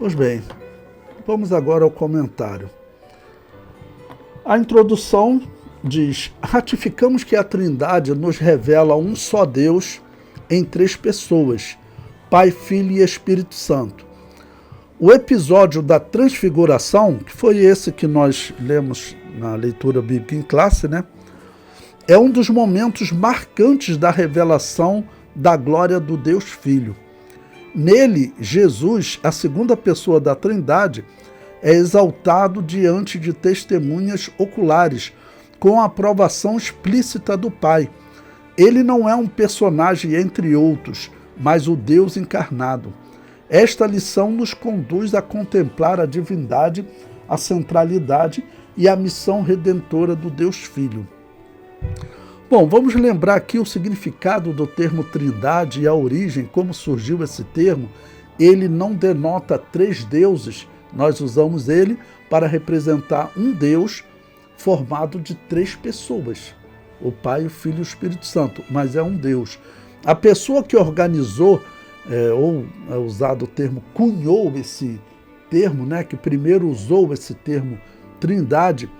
Pois bem, vamos agora ao comentário. A introdução diz: ratificamos que a Trindade nos revela um só Deus em três pessoas, Pai, Filho e Espírito Santo. O episódio da transfiguração, que foi esse que nós lemos na leitura bíblica em classe, né? É um dos momentos marcantes da revelação da glória do Deus Filho. Nele, Jesus, a segunda pessoa da Trindade, é exaltado diante de testemunhas oculares, com a aprovação explícita do Pai. Ele não é um personagem entre outros, mas o Deus encarnado. Esta lição nos conduz a contemplar a divindade, a centralidade e a missão redentora do Deus Filho. Bom, vamos lembrar aqui o significado do termo Trindade e a origem, como surgiu esse termo. Ele não denota três deuses, nós usamos ele para representar um Deus formado de três pessoas, o Pai, o Filho e o Espírito Santo, mas é um Deus. A pessoa que organizou, ou é usado o termo, cunhou esse termo, né, que primeiro usou esse termo Trindade,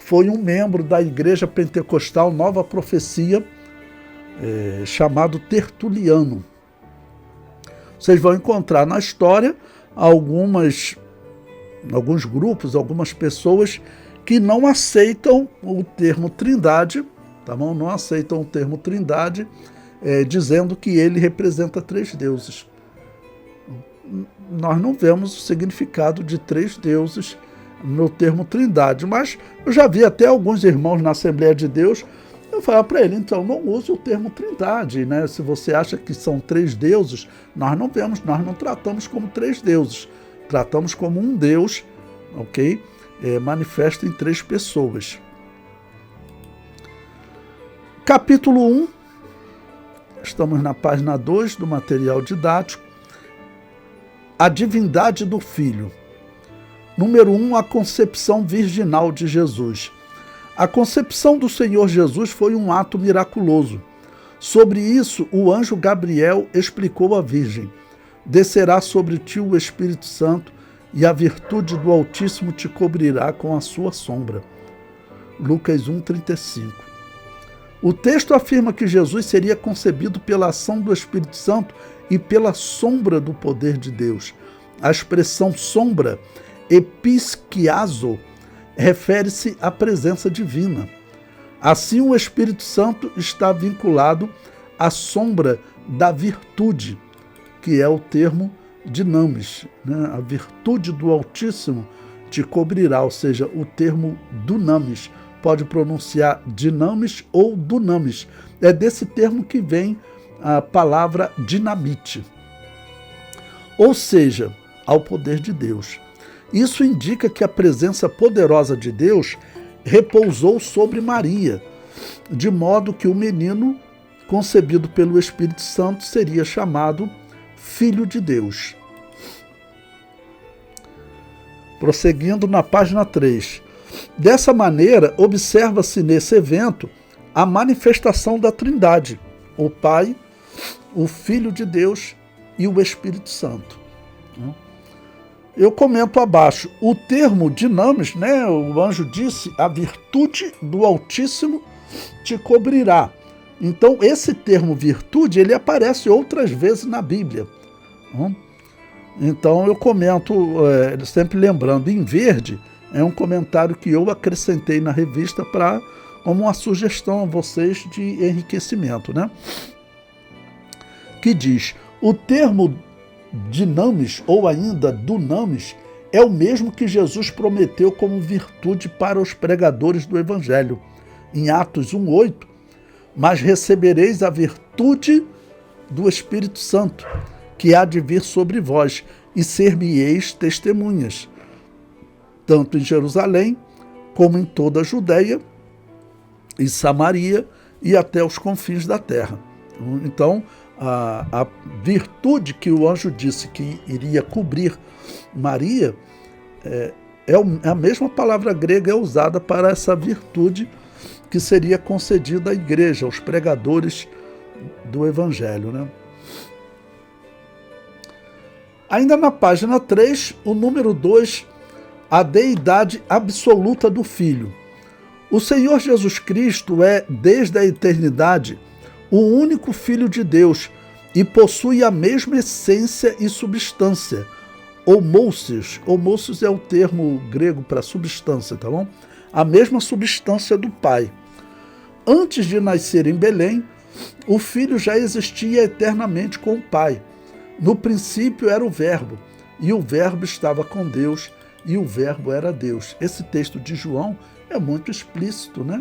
foi um membro da Igreja Pentecostal Nova Profecia, chamado Tertuliano. Vocês vão encontrar na história alguns grupos, algumas pessoas que não aceitam o termo Trindade, tá bom? Não aceitam o termo Trindade, dizendo que ele representa três deuses. Nós não vemos o significado de três deuses no termo Trindade, mas eu já vi até alguns irmãos na Assembleia de Deus, eu falava para ele, então não use o termo Trindade, né? Se você acha que são três deuses, nós não tratamos como três deuses, tratamos como um Deus, ok? Manifesto em três pessoas. Capítulo 1, estamos na página 2 do material didático, a divindade do Filho. Número 1, a concepção virginal de Jesus. A concepção do Senhor Jesus foi um ato miraculoso. Sobre isso, o anjo Gabriel explicou à Virgem: descerá sobre ti o Espírito Santo e a virtude do Altíssimo te cobrirá com a sua sombra. Lucas 1,35. O texto afirma que Jesus seria concebido pela ação do Espírito Santo e pela sombra do poder de Deus. A expressão sombra, episkiazo, refere-se à presença divina. Assim, o Espírito Santo está vinculado à sombra da virtude, que é o termo dinamis, né? A virtude do Altíssimo te cobrirá, ou seja, o termo dunamis. Pode pronunciar dinamis ou dunamis. É desse termo que vem a palavra dinamite. Ou seja, ao poder de Deus. Isso indica que a presença poderosa de Deus repousou sobre Maria, de modo que o menino, concebido pelo Espírito Santo, seria chamado Filho de Deus. Prosseguindo na página 3. Dessa maneira, observa-se nesse evento a manifestação da Trindade, o Pai, o Filho de Deus e o Espírito Santo. Eu comento abaixo, o termo dinamis, né? O anjo disse, a virtude do Altíssimo te cobrirá. Então, esse termo virtude, ele aparece outras vezes na Bíblia. Então, eu comento, sempre lembrando, em verde, é um comentário que eu acrescentei na revista como uma sugestão a vocês de enriquecimento, né? Que diz, o termo dinamis, ou ainda dunamis, é o mesmo que Jesus prometeu como virtude para os pregadores do Evangelho. Em Atos 1,8, mas recebereis a virtude do Espírito Santo, que há de vir sobre vós, e ser-me-eis testemunhas, tanto em Jerusalém, como em toda a Judeia, e Samaria, e até os confins da terra. Então, a virtude que o anjo disse que iria cobrir Maria, a mesma palavra grega usada para essa virtude que seria concedida à igreja, aos pregadores do Evangelho, né? Ainda na página 3, o número 2, a deidade absoluta do Filho. O Senhor Jesus Cristo é, desde a eternidade, o único Filho de Deus e possui a mesma essência e substância. Homousios é o termo grego para substância, tá bom? A mesma substância do Pai. Antes de nascer em Belém, o Filho já existia eternamente com o Pai. No princípio era o Verbo, e o Verbo estava com Deus, e o Verbo era Deus. Esse texto de João é muito explícito, né?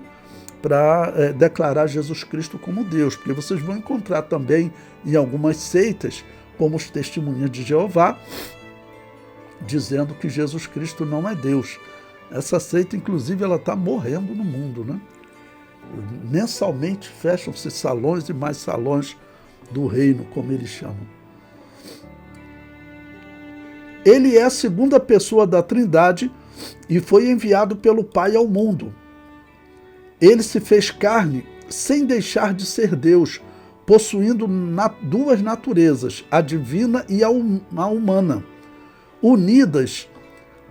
Para declarar Jesus Cristo como Deus, porque vocês vão encontrar também em algumas seitas, como os Testemunhas de Jeová, dizendo que Jesus Cristo não é Deus. Essa seita, inclusive, ela está morrendo no mundo, né? Mensalmente fecham-se salões e mais salões do reino, como eles chamam. Ele é a segunda pessoa da Trindade e foi enviado pelo Pai ao mundo. Ele se fez carne sem deixar de ser Deus, possuindo duas naturezas, a divina e a humana, unidas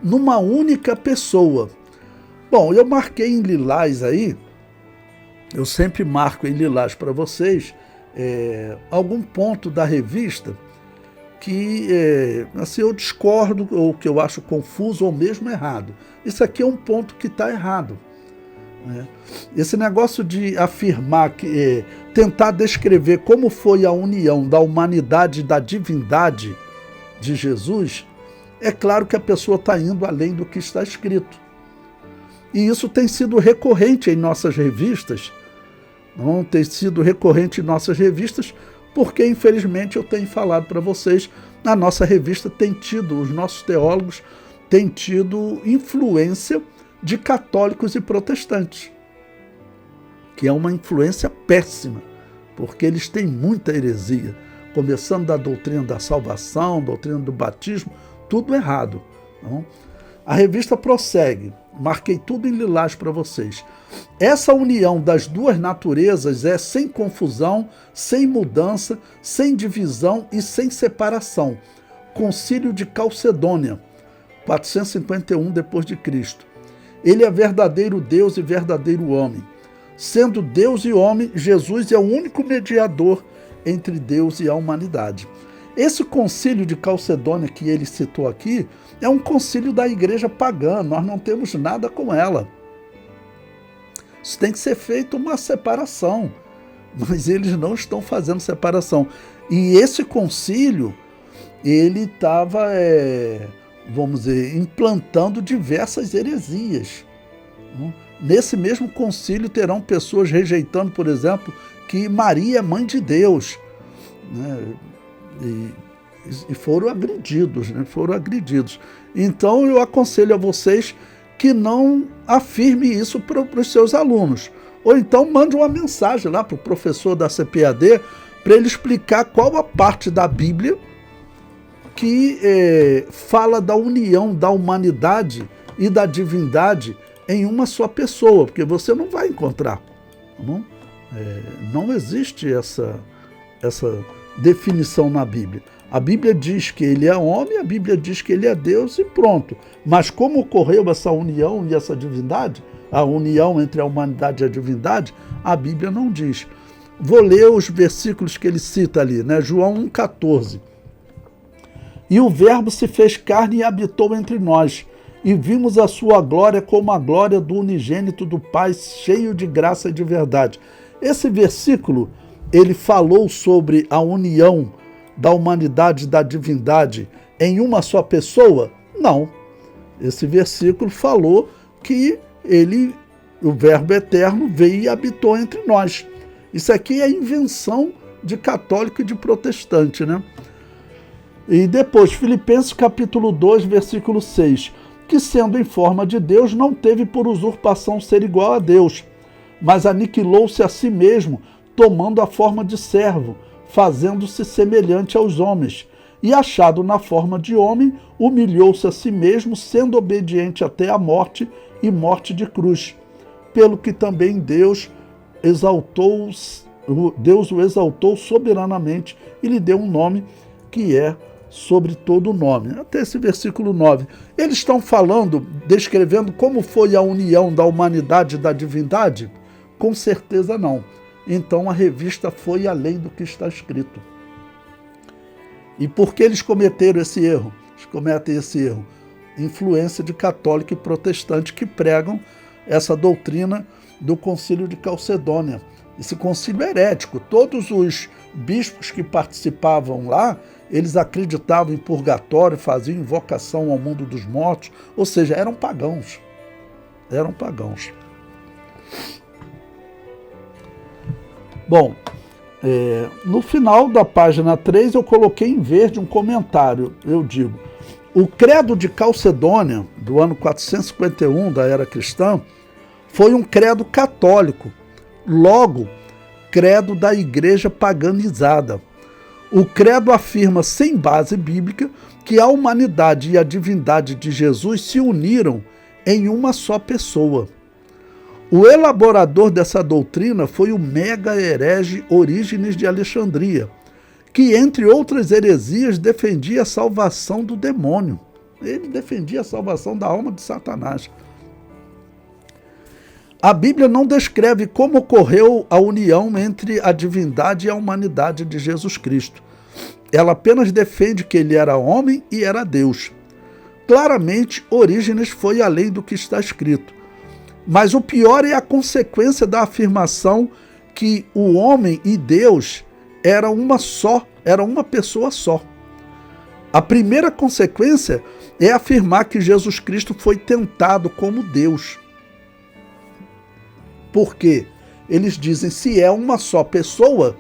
numa única pessoa. Bom, eu marquei em lilás aí, eu sempre marco em lilás para vocês, algum ponto da revista que assim, eu discordo, ou que eu acho confuso, ou mesmo errado. Isso aqui é um ponto que está errado. Esse negócio de afirmar, tentar descrever como foi a união da humanidade e da divindade de Jesus, é claro que a pessoa está indo além do que está escrito. E isso tem sido recorrente em nossas revistas, não tem sido recorrente em nossas revistas, porque infelizmente eu tenho falado para vocês, a nossa revista tem tido, os nossos teólogos têm tido influência de católicos e protestantes, que é uma influência péssima, porque eles têm muita heresia, começando da doutrina da salvação, doutrina do batismo, tudo errado. Não? A revista prossegue, marquei tudo em lilás para vocês. Essa união das duas naturezas é sem confusão, sem mudança, sem divisão e sem separação. Concílio de Calcedônia, 451 d.C. Ele é verdadeiro Deus e verdadeiro homem. Sendo Deus e homem, Jesus é o único mediador entre Deus e a humanidade. Esse concílio de Calcedônia que ele citou aqui é um concílio da igreja pagã, nós não temos nada com ela. Isso tem que ser feito uma separação, mas eles não estão fazendo separação. E esse concílio, ele estava, vamos dizer, implantando diversas heresias. Nesse mesmo concílio terão pessoas rejeitando, por exemplo, que Maria é mãe de Deus, né? E foram agredidos, né? Foram agredidos. Então eu aconselho a vocês que não afirme isso para os seus alunos. Ou então mande uma mensagem lá para o professor da CPAD para ele explicar qual a parte da Bíblia que fala da união da humanidade e da divindade em uma só pessoa, porque você não vai encontrar. Tá bom? Não existe essa definição na Bíblia. A Bíblia diz que ele é homem, a Bíblia diz que ele é Deus e pronto. Mas como ocorreu essa união e essa divindade, a união entre a humanidade e a divindade, a Bíblia não diz. Vou ler os versículos que ele cita ali, né? João 1,14. E o Verbo se fez carne e habitou entre nós, e vimos a sua glória como a glória do unigênito do Pai, cheio de graça e de verdade. Esse versículo, ele falou sobre a união da humanidade e da divindade em uma só pessoa? Não. Esse versículo falou que o Verbo eterno veio e habitou entre nós. Isso aqui é invenção de católico e de protestante, né? E depois, Filipenses capítulo 2, versículo 6, que sendo em forma de Deus, não teve por usurpação ser igual a Deus, mas aniquilou-se a si mesmo, tomando a forma de servo, fazendo-se semelhante aos homens, e achado na forma de homem, humilhou-se a si mesmo, sendo obediente até a morte e morte de cruz. Pelo que também Deus o exaltou soberanamente e lhe deu um nome que é sobre todo nome. Até esse versículo 9. Eles estão falando, descrevendo como foi a união da humanidade e da divindade? Com certeza não. Então a revista foi além do que está escrito. E por que eles cometeram esse erro? Eles cometem esse erro. Influência de católico e protestante que pregam essa doutrina do Concílio de Calcedônia. Esse concílio herético. Todos os bispos que participavam lá, eles acreditavam em purgatório, faziam invocação ao mundo dos mortos, ou seja, eram pagãos. Eram pagãos. Bom, no final da página 3 eu coloquei em verde um comentário. Eu digo, o credo de Calcedônia, do ano 451 da era cristã, foi um credo católico, logo, credo da igreja paganizada. O credo afirma, sem base bíblica, que a humanidade e a divindade de Jesus se uniram em uma só pessoa. O elaborador dessa doutrina foi o mega herege Orígenes de Alexandria, que, entre outras heresias, defendia a salvação do demônio. Ele defendia a salvação da alma de Satanás. A Bíblia não descreve como ocorreu a união entre a divindade e a humanidade de Jesus Cristo. Ela apenas defende que ele era homem e era Deus. Claramente, Orígenes foi além do que está escrito. Mas o pior é a consequência da afirmação que o homem e Deus eram uma pessoa só. A primeira consequência é afirmar que Jesus Cristo foi tentado como Deus. Porque eles dizem, se é uma só pessoa,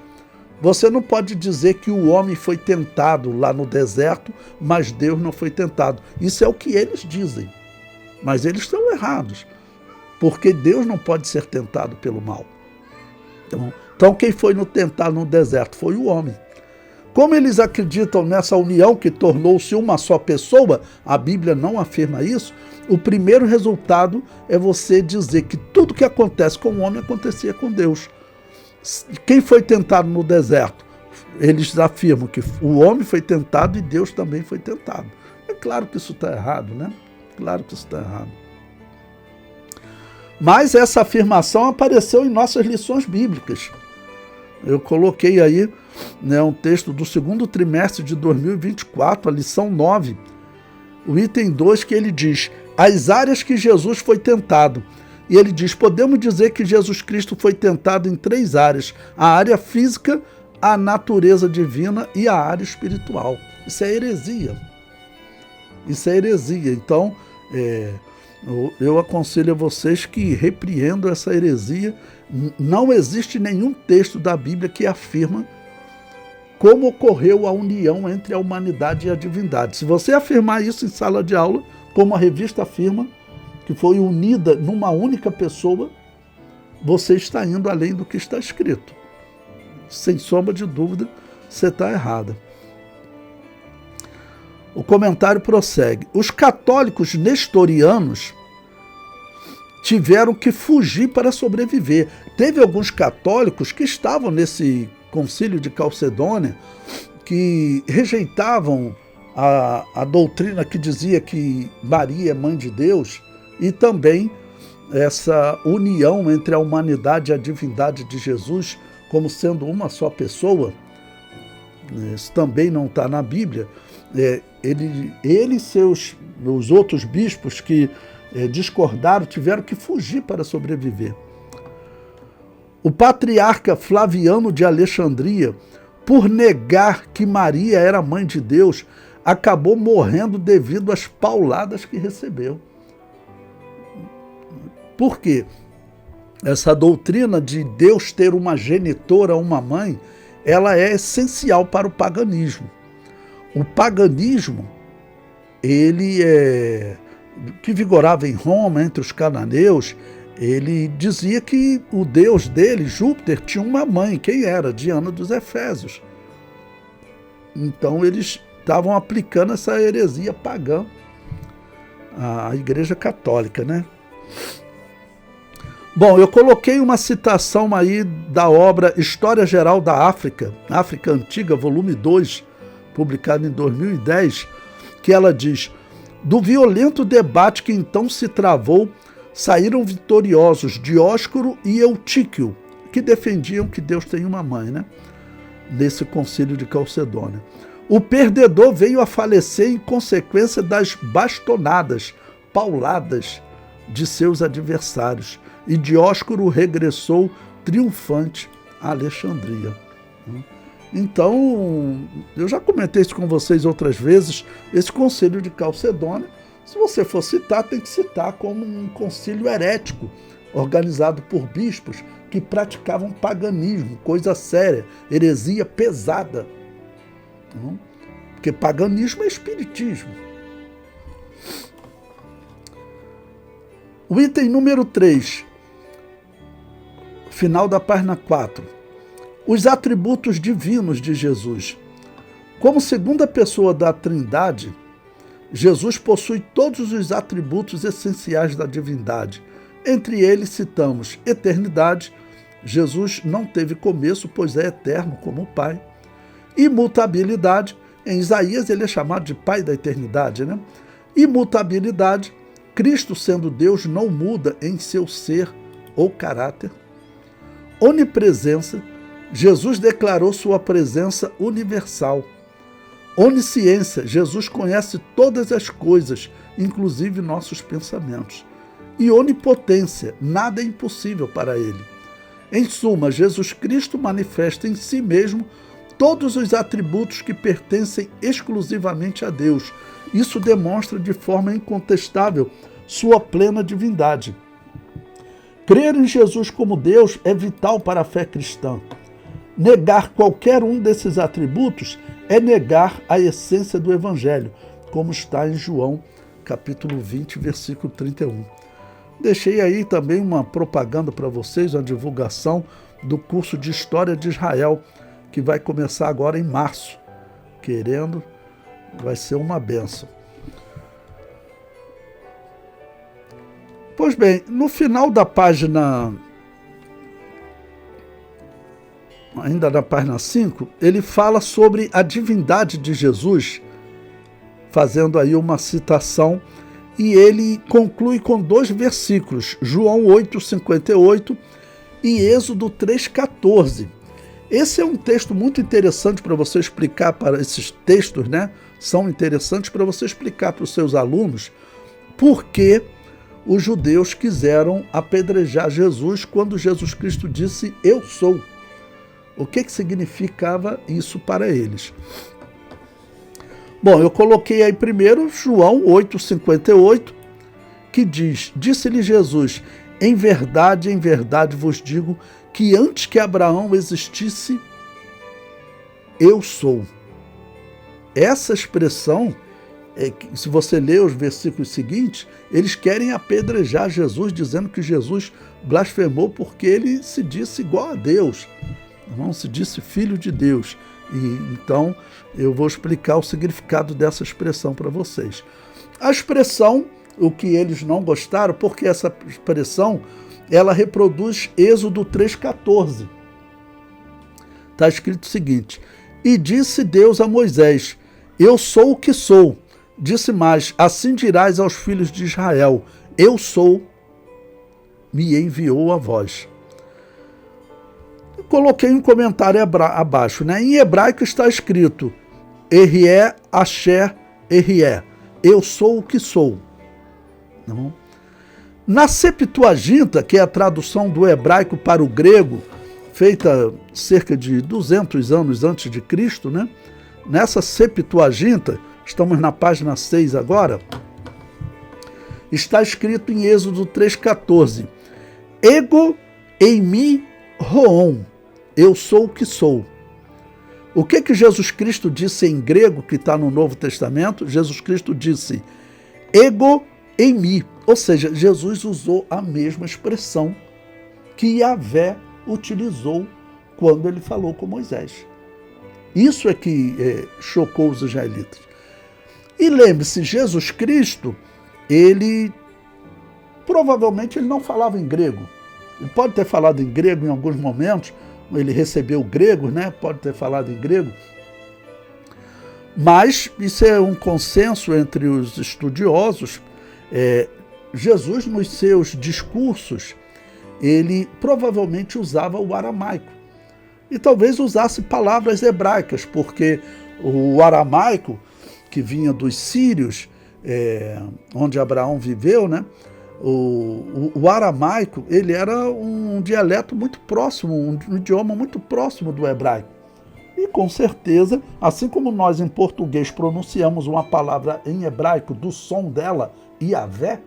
você não pode dizer que o homem foi tentado lá no deserto, mas Deus não foi tentado. Isso é o que eles dizem. Mas eles estão errados. Porque Deus não pode ser tentado pelo mal. Então quem foi tentado no deserto foi o homem. Como eles acreditam nessa união que tornou-se uma só pessoa, a Bíblia não afirma isso, o primeiro resultado é você dizer que tudo que acontece com o homem acontecia com Deus. Quem foi tentado no deserto? Eles afirmam que o homem foi tentado e Deus também foi tentado. É claro que isso está errado, né? Claro que isso está errado. Mas essa afirmação apareceu em nossas lições bíblicas. Eu coloquei aí, né, um texto do segundo trimestre de 2024, a lição 9, o item 2, que ele diz, as áreas que Jesus foi tentado. E ele diz, podemos dizer que Jesus Cristo foi tentado em 3 áreas, a área física, a natureza divina e a área espiritual. Isso é heresia. Isso é heresia. Então, eu aconselho a vocês que repreendam essa heresia. Não existe nenhum texto da Bíblia que afirma como ocorreu a união entre a humanidade e a divindade. Se você afirmar isso em sala de aula, como a revista afirma, que foi unida numa única pessoa, você está indo além do que está escrito. Sem sombra de dúvida, você está errada. O comentário prossegue. Os católicos nestorianos tiveram que fugir para sobreviver. Teve alguns católicos que estavam nesse concílio de Calcedônia, que rejeitavam a doutrina que dizia que Maria é mãe de Deus, e também essa união entre a humanidade e a divindade de Jesus como sendo uma só pessoa. Isso também não está na Bíblia. Ele e os outros bispos que discordaram tiveram que fugir para sobreviver. O patriarca Flaviano de Alexandria, por negar que Maria era mãe de Deus, acabou morrendo devido às pauladas que recebeu. Por quê? Essa doutrina de Deus ter uma genitora, uma mãe, ela é essencial para o paganismo. O paganismo, que vigorava em Roma, entre os cananeus, ele dizia que o deus dele, Júpiter, tinha uma mãe. Quem era? Diana dos Efésios. Então eles estavam aplicando essa heresia pagã à Igreja Católica, né? Bom, eu coloquei uma citação aí da obra História Geral da África, África Antiga, volume 2, publicada em 2010, que ela diz: do violento debate que então se travou, saíram vitoriosos Dióscoro e Eutíquio, que defendiam que Deus tem uma mãe, né? Nesse concílio de Calcedônia. O perdedor veio a falecer em consequência das bastonadas, pauladas de seus adversários, e Dióscoro regressou triunfante a Alexandria. Então, eu já comentei isso com vocês outras vezes, esse concílio de Calcedônia, se você for citar, tem que citar como um concílio herético, organizado por bispos que praticavam paganismo, coisa séria, heresia pesada. Porque paganismo é espiritismo. O item número 3, final da página 4. Os atributos divinos de Jesus. Como segunda pessoa da Trindade, Jesus possui todos os atributos essenciais da divindade. Entre eles citamos eternidade. Jesus não teve começo, pois é eterno como o Pai. Imutabilidade. Em Isaías ele é chamado de Pai da eternidade, né? Imutabilidade. Cristo, sendo Deus, não muda em seu ser ou caráter. Onipresença. Jesus declarou sua presença universal. Onisciência. Jesus conhece todas as coisas, inclusive nossos pensamentos. E onipotência. Nada é impossível para ele. Em suma, Jesus Cristo manifesta em si mesmo todos os atributos que pertencem exclusivamente a Deus. Isso demonstra de forma incontestável sua plena divindade. Crer em Jesus como Deus é vital para a fé cristã. Negar qualquer um desses atributos é negar a essência do Evangelho, como está em João, capítulo 20, versículo 31. Deixei aí também uma propaganda para vocês, uma divulgação do curso de História de Israel, que vai começar agora em março. Querendo, vai ser uma bênção. Pois bem, no final da página, ainda na página 5, ele fala sobre a divindade de Jesus, fazendo aí uma citação, e ele conclui com 2 versículos, João 8,58 e Êxodo 3,14. Esse é um texto muito interessante para você explicar, para esses textos, né? São interessantes para você explicar para os seus alunos por que os judeus quiseram apedrejar Jesus quando Jesus Cristo disse, eu sou. O que significava isso para eles? Bom, eu coloquei aí primeiro João 8,58, que diz, disse-lhe Jesus, em verdade vos digo que antes que Abraão existisse, eu sou. Essa expressão, se você ler os versículos seguintes, eles querem apedrejar Jesus, dizendo que Jesus blasfemou porque ele se disse igual a Deus, não se disse filho de Deus. E então eu vou explicar o significado dessa expressão para vocês. A expressão, o que eles não gostaram, porque essa expressão ela reproduz Êxodo 3,14. Está escrito o seguinte, e disse Deus a Moisés, eu sou o que sou. Disse mais, assim dirás aos filhos de Israel, eu sou, me enviou a vós. Coloquei um comentário abaixo, né? Em hebraico está escrito, Erie, Asher, Erie, eu sou o que sou. Não? Na Septuaginta, que é a tradução do hebraico para o grego, feita cerca de 200 anos antes de Cristo, né? Nessa Septuaginta, estamos na página 6 agora, está escrito em Êxodo 3,14, Ego eimi roon, eu sou o que sou. O que Jesus Cristo disse em grego, que está no Novo Testamento? Jesus Cristo disse, ego eimi, ou seja, Jesus usou a mesma expressão que Yahvé utilizou quando ele falou com Moisés. Isso é que chocou os israelitas. E lembre-se, Jesus Cristo, ele provavelmente ele não falava em grego. Ele pode ter falado em grego em alguns momentos, ele recebeu grego, né? Pode ter falado em grego, Mas isso é um consenso entre os estudiosos. Jesus, nos seus discursos, ele provavelmente usava o aramaico. E talvez usasse palavras hebraicas, porque o aramaico, que vinha dos sírios, onde Abraão viveu, né? O aramaico, ele era um dialeto muito próximo, um idioma muito próximo do hebraico. E com certeza, assim como nós em português pronunciamos uma palavra em hebraico do som dela, Iavé,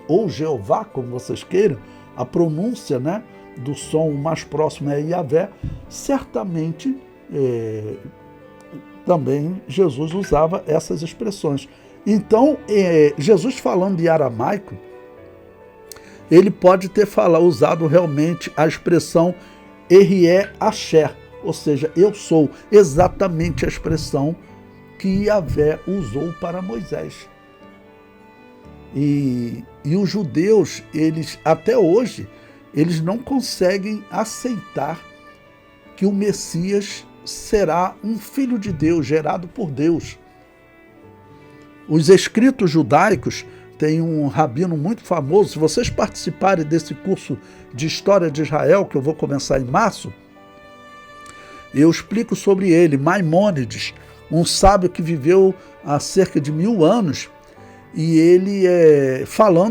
ou Jeová, como vocês queiram, a pronúncia, né, do som mais próximo é Iavé, certamente também Jesus usava essas expressões. Então, Jesus falando de aramaico, ele pode ter usado realmente a expressão Erie Asher, ou seja, eu sou, exatamente a expressão que Iavé usou para Moisés. E os judeus, eles até hoje, eles não conseguem aceitar que o Messias será um filho de Deus, gerado por Deus. Os escritos judaicos, tem um rabino muito famoso, se vocês participarem desse curso de História de Israel, que eu vou começar em março, eu explico sobre ele, Maimônides, um sábio que viveu há cerca de 1000 anos, e ele,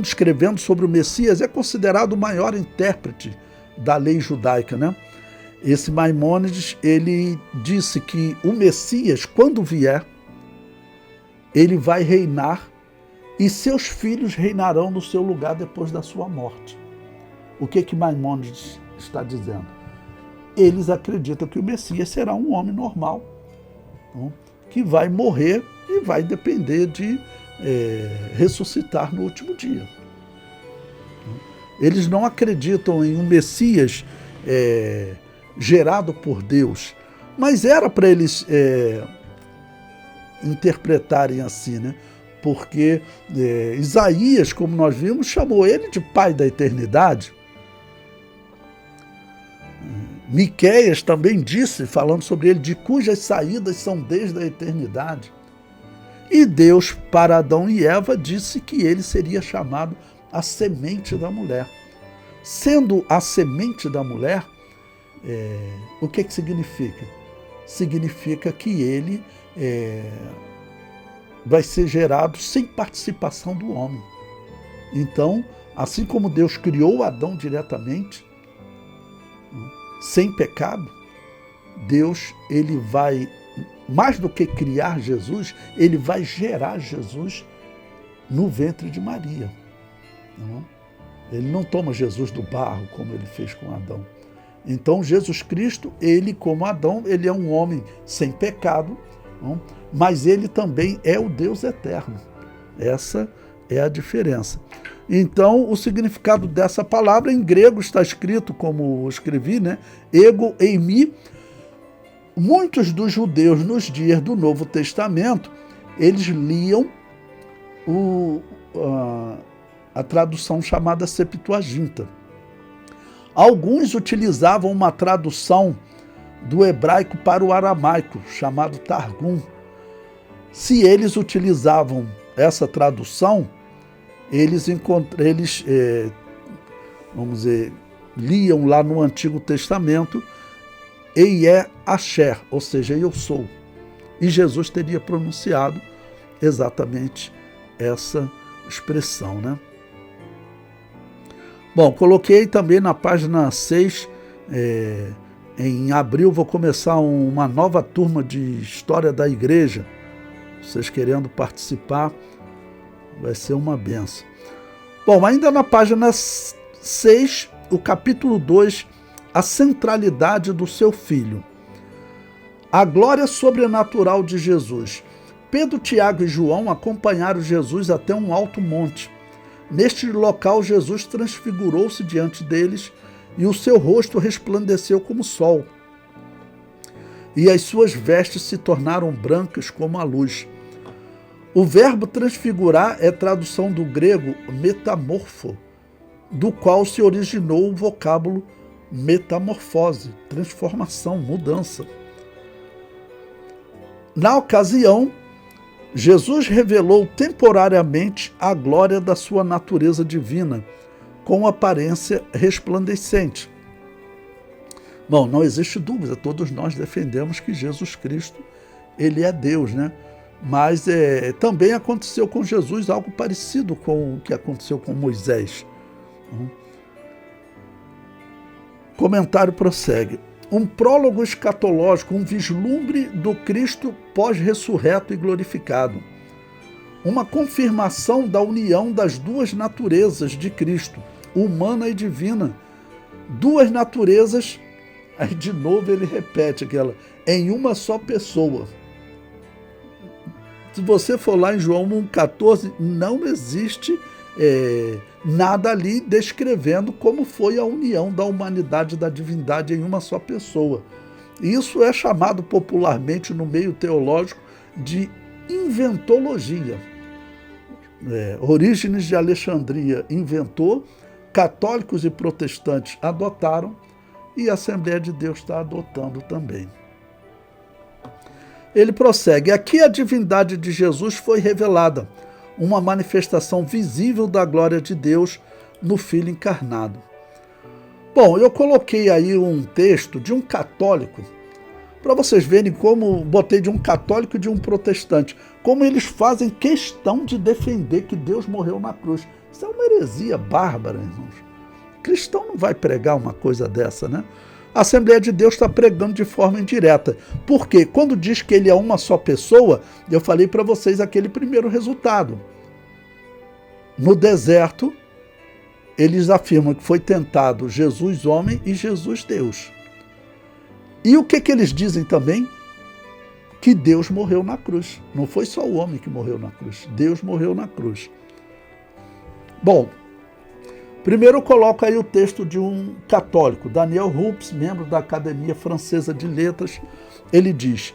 escrevendo sobre o Messias, é considerado o maior intérprete da lei judaica, né? Esse Maimônides, ele disse que o Messias, quando vier, ele vai reinar e seus filhos reinarão no seu lugar depois da sua morte. O que Maimônides está dizendo? Eles acreditam que o Messias será um homem normal, que vai morrer e vai depender de ressuscitar no último dia. Eles não acreditam em um Messias gerado por Deus, mas era para eles interpretarem assim, né? Porque Isaías, como nós vimos, chamou ele de Pai da Eternidade. Miqueias também disse, falando sobre ele, de cujas saídas são desde a eternidade. E Deus, para Adão e Eva, disse que ele seria chamado a semente da mulher. Sendo a semente da mulher, o que significa? Significa que ele vai ser gerado sem participação do homem. Então, assim como Deus criou Adão diretamente, sem pecado, Deus, ele vai, mais do que criar Jesus, ele vai gerar Jesus no ventre de Maria. Ele não toma Jesus do barro, como ele fez com Adão. Então, Jesus Cristo, ele, como Adão, ele é um homem sem pecado, mas ele também é o Deus eterno. Essa é a diferença. Então, o significado dessa palavra em grego está escrito, como eu escrevi, né? Ego eimi. Muitos dos judeus nos dias do Novo Testamento, eles liam a tradução chamada Septuaginta. Alguns utilizavam uma tradução do hebraico para o aramaico, chamado Targum. Se eles utilizavam essa tradução, eles liam lá no Antigo Testamento Eie Asher, ou seja, eu sou. E Jesus teria pronunciado exatamente essa expressão, né? Bom, coloquei também na página 6, em abril vou começar uma nova turma de História da Igreja. Vocês querendo participar, vai ser uma benção. Bom, ainda na página 6, o capítulo 2, a centralidade do seu filho. A glória sobrenatural de Jesus. Pedro, Tiago e João acompanharam Jesus até um alto monte. Neste local, Jesus transfigurou-se diante deles e o seu rosto resplandeceu como sol. E as suas vestes se tornaram brancas como a luz. O verbo transfigurar é tradução do grego metamorfo, do qual se originou o vocábulo metamorfose, transformação, mudança. Na ocasião, Jesus revelou temporariamente a glória da sua natureza divina, com aparência resplandecente. Bom, não existe dúvida, todos nós defendemos que Jesus Cristo, ele é Deus, né? Mas também aconteceu com Jesus algo parecido com o que aconteceu com Moisés. O comentário prossegue. Um prólogo escatológico, um vislumbre do Cristo pós-ressurreto e glorificado. Uma confirmação da união das duas naturezas de Cristo, humana e divina. Duas naturezas, aí de novo ele repete aquela, em uma só pessoa. Se você for lá em João 1,14, não existe nada ali descrevendo como foi a união da humanidade e da divindade em uma só pessoa. Isso é chamado popularmente no meio teológico de inventologia. Orígenes de Alexandria inventou, católicos e protestantes adotaram e a Assembleia de Deus está adotando também. Ele prossegue, aqui a divindade de Jesus foi revelada, uma manifestação visível da glória de Deus no Filho encarnado. Bom, eu coloquei aí um texto de um católico, para vocês verem como, botei de um católico e de um protestante, como eles fazem questão de defender que Deus morreu na cruz. Isso é uma heresia bárbara, irmãos. Cristão não vai pregar uma coisa dessa, né? A Assembleia de Deus está pregando de forma indireta. Por quê? Quando diz que ele é uma só pessoa, eu falei para vocês aquele primeiro resultado. No deserto, eles afirmam que foi tentado Jesus homem e Jesus Deus. E o que eles dizem também? Que Deus morreu na cruz. Não foi só o homem que morreu na cruz. Deus morreu na cruz. Bom, primeiro eu coloco aí o texto de um católico, Daniel Rups, membro da Academia Francesa de Letras. Ele diz,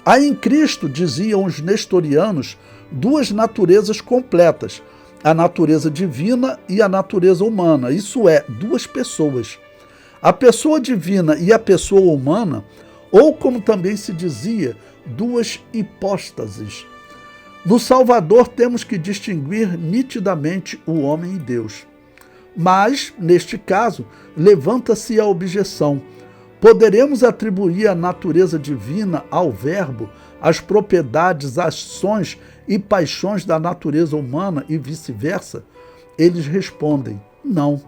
há em Cristo, diziam os nestorianos, duas naturezas completas, a natureza divina e a natureza humana, isso é, duas pessoas. A pessoa divina e a pessoa humana, ou como também se dizia, duas hipóstases. No Salvador temos que distinguir nitidamente o homem e Deus. Mas, neste caso, levanta-se a objeção. Poderemos atribuir a natureza divina ao Verbo as propriedades, ações e paixões da natureza humana e vice-versa? Eles respondem, não.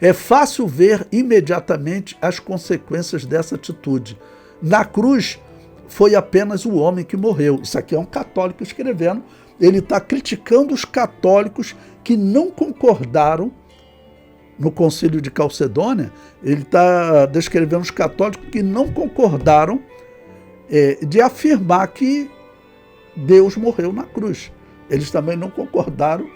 É fácil ver imediatamente as consequências dessa atitude. Na cruz, foi apenas o homem que morreu. Isso aqui é um católico escrevendo. Ele está criticando os católicos que não concordaram no Concílio de Calcedônia. Ele está descrevendo os católicos que não concordaram de afirmar que Deus morreu na cruz. Eles também não concordaram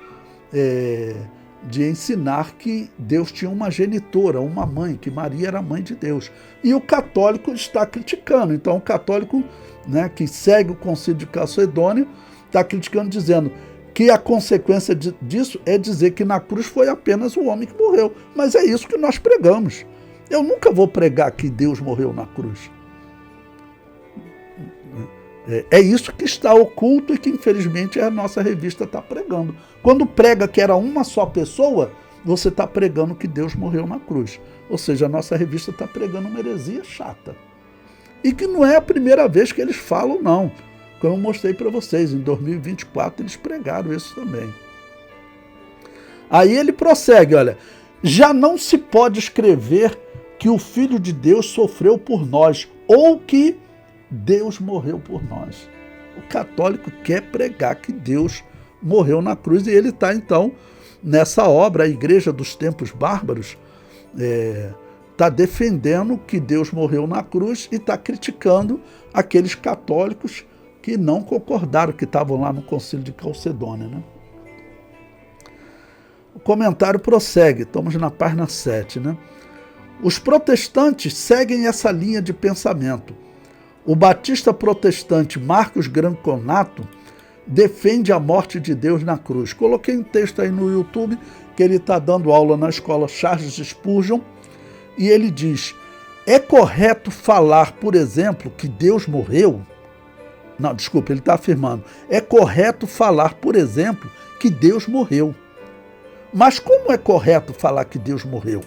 de ensinar que Deus tinha uma genitora, uma mãe, que Maria era mãe de Deus. E o católico está criticando. Então o católico, né, que segue o Concílio de Calcedônia está criticando, dizendo que a consequência disso é dizer que na cruz foi apenas o homem que morreu. Mas é isso que nós pregamos. Eu nunca vou pregar que Deus morreu na cruz. É isso que está oculto e que, infelizmente, a nossa revista está pregando. Quando prega que era uma só pessoa, você está pregando que Deus morreu na cruz. Ou seja, a nossa revista está pregando uma heresia chata. E que não é a primeira vez que eles falam, não. Como eu mostrei para vocês, em 2024 eles pregaram isso também. Aí ele prossegue, olha, já não se pode escrever que o Filho de Deus sofreu por nós, ou que Deus morreu por nós. O católico quer pregar que Deus morreu na cruz e ele está, então, nessa obra, a Igreja dos Tempos Bárbaros, está defendendo que Deus morreu na cruz e está criticando aqueles católicos que não concordaram, que estavam lá no Concílio de Calcedônia, né? O comentário prossegue, estamos na página 7, né? Os protestantes seguem essa linha de pensamento. O batista protestante Marcos Granconato defende a morte de Deus na cruz. Coloquei um texto aí no YouTube que ele está dando aula na escola Charles Spurgeon e ele diz, é correto falar, por exemplo, que Deus morreu? Não, desculpa, ele está afirmando. É correto falar, por exemplo, que Deus morreu. Mas como é correto falar que Deus morreu?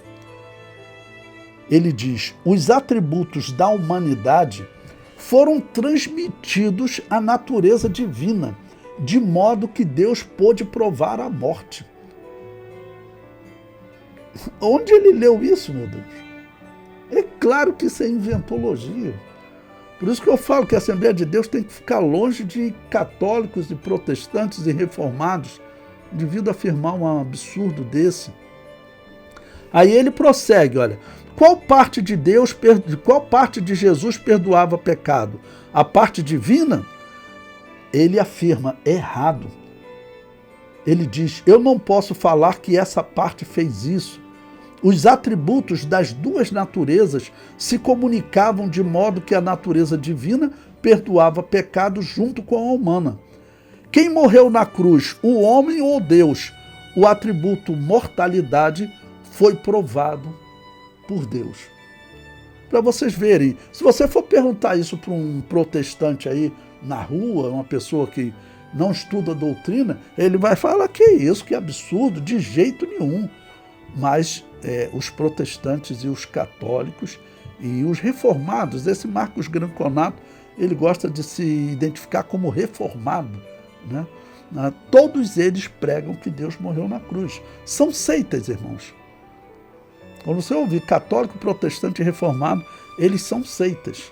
Ele diz, os atributos da humanidade foram transmitidos à natureza divina, de modo que Deus pôde provar a morte. Onde ele leu isso, meu Deus? É claro que isso é inventologia. Por isso que eu falo que a Assembleia de Deus tem que ficar longe de católicos e protestantes e reformados, devido a afirmar um absurdo desse. Aí ele prossegue, olha, qual parte de Jesus perdoava pecado? A parte divina? Ele afirma, errado. Ele diz, eu não posso falar que essa parte fez isso. Os atributos das duas naturezas se comunicavam de modo que a natureza divina perdoava pecado junto com a humana. Quem morreu na cruz, o homem ou Deus? O atributo mortalidade foi provado por Deus. Para vocês verem, se você for perguntar isso para um protestante aí na rua, uma pessoa que não estuda a doutrina, ele vai falar que isso, que absurdo, de jeito nenhum. Mas os protestantes e os católicos e os reformados, esse Marcos Granconato, ele gosta de se identificar como reformado, né? Todos eles pregam que Deus morreu na cruz. São seitas, irmãos. Quando você ouvir católico, protestante e reformado, eles são seitas.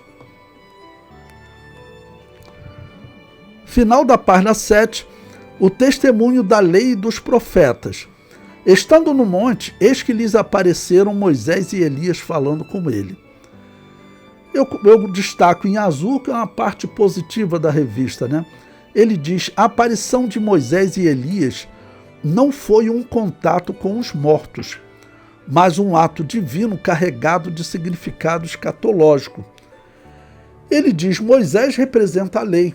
Final da página 7, o testemunho da lei e dos profetas. Estando no monte, eis que lhes apareceram Moisés e Elias falando com ele. Eu destaco em azul, que é uma parte positiva da revista, né? Ele diz, a aparição de Moisés e Elias não foi um contato com os mortos, mas um ato divino carregado de significado escatológico. Ele diz, Moisés representa a lei.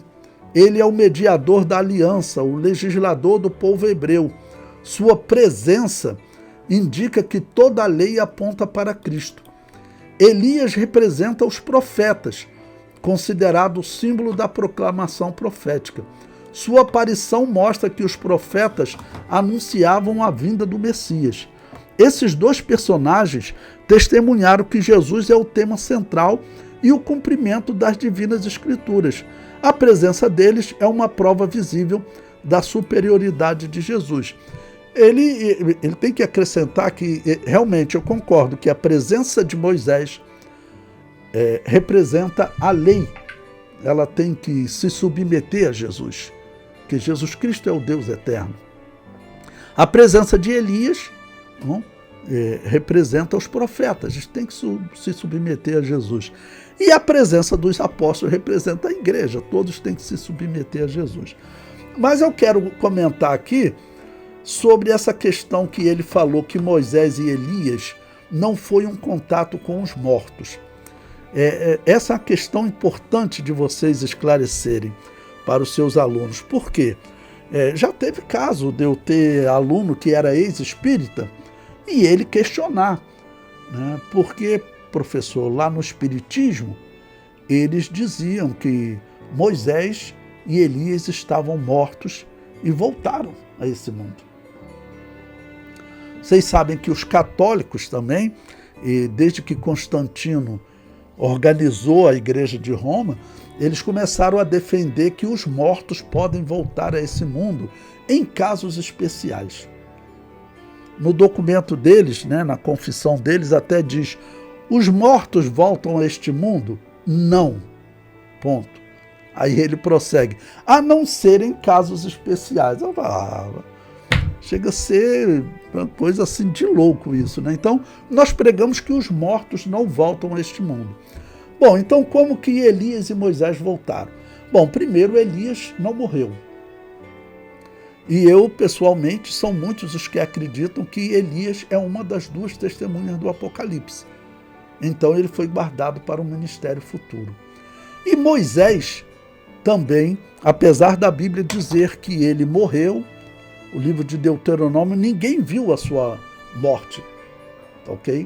Ele é o mediador da aliança, o legislador do povo hebreu. Sua presença indica que toda a lei aponta para Cristo. Elias representa os profetas, considerado o símbolo da proclamação profética. Sua aparição mostra que os profetas anunciavam a vinda do Messias. Esses dois personagens testemunharam que Jesus é o tema central e o cumprimento das divinas escrituras. A presença deles é uma prova visível da superioridade de Jesus. Ele tem que acrescentar que, realmente, eu concordo que a presença de Moisés representa a lei. Ela tem que se submeter a Jesus, que Jesus Cristo é o Deus eterno. A presença de Elias representa os profetas, eles têm que se submeter a Jesus. E a presença dos apóstolos representa a igreja, todos têm que se submeter a Jesus. Mas eu quero comentar aqui sobre essa questão que ele falou que Moisés e Elias não foi um contato com os mortos. Essa é uma questão importante de vocês esclarecerem para os seus alunos. Por quê? Já teve caso de eu ter aluno que era ex-espírita e ele questionar, né? Porque, professor, lá no Espiritismo, eles diziam que Moisés e Elias estavam mortos e voltaram a esse mundo. Vocês sabem que os católicos também, desde que Constantino organizou a Igreja de Roma, eles começaram a defender que os mortos podem voltar a esse mundo em casos especiais. No documento deles, né, na confissão deles, até diz, os mortos voltam a este mundo? Não. Ponto. Aí ele prossegue, a não ser em casos especiais. Chega a ser uma coisa assim de louco isso, né? Então, nós pregamos que os mortos não voltam a este mundo. Bom, então como que Elias e Moisés voltaram? Bom, primeiro Elias não morreu. E eu, pessoalmente, são muitos os que acreditam que Elias é uma das duas testemunhas do Apocalipse. Então ele foi guardado para o ministério futuro. E Moisés também, apesar da Bíblia dizer que ele morreu, o livro de Deuteronômio, ninguém viu a sua morte, ok?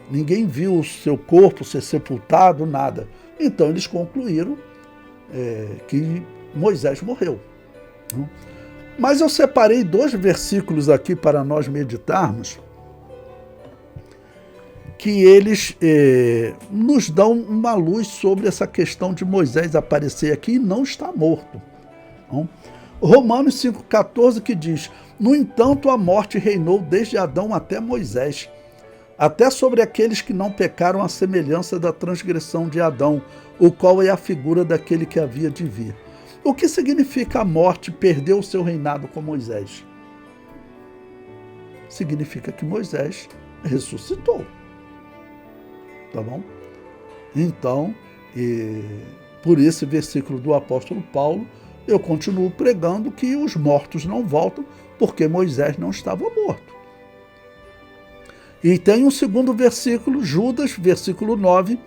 Ninguém viu o seu corpo ser sepultado, nada. Então eles concluíram que Moisés morreu. Mas eu separei 2 versículos aqui para nós meditarmos, que eles nos dão uma luz sobre essa questão de Moisés aparecer aqui e não estar morto. Romanos 5,14 que diz: no entanto, a morte reinou desde Adão até Moisés, até sobre aqueles que não pecaram à semelhança da transgressão de Adão, o qual é a figura daquele que havia de vir. O que significa a morte perdeu o seu reinado com Moisés? Significa que Moisés ressuscitou. Tá bom? Então, por esse versículo do apóstolo Paulo, eu continuo pregando que os mortos não voltam, porque Moisés não estava morto. E tem um segundo versículo, Judas, versículo 9.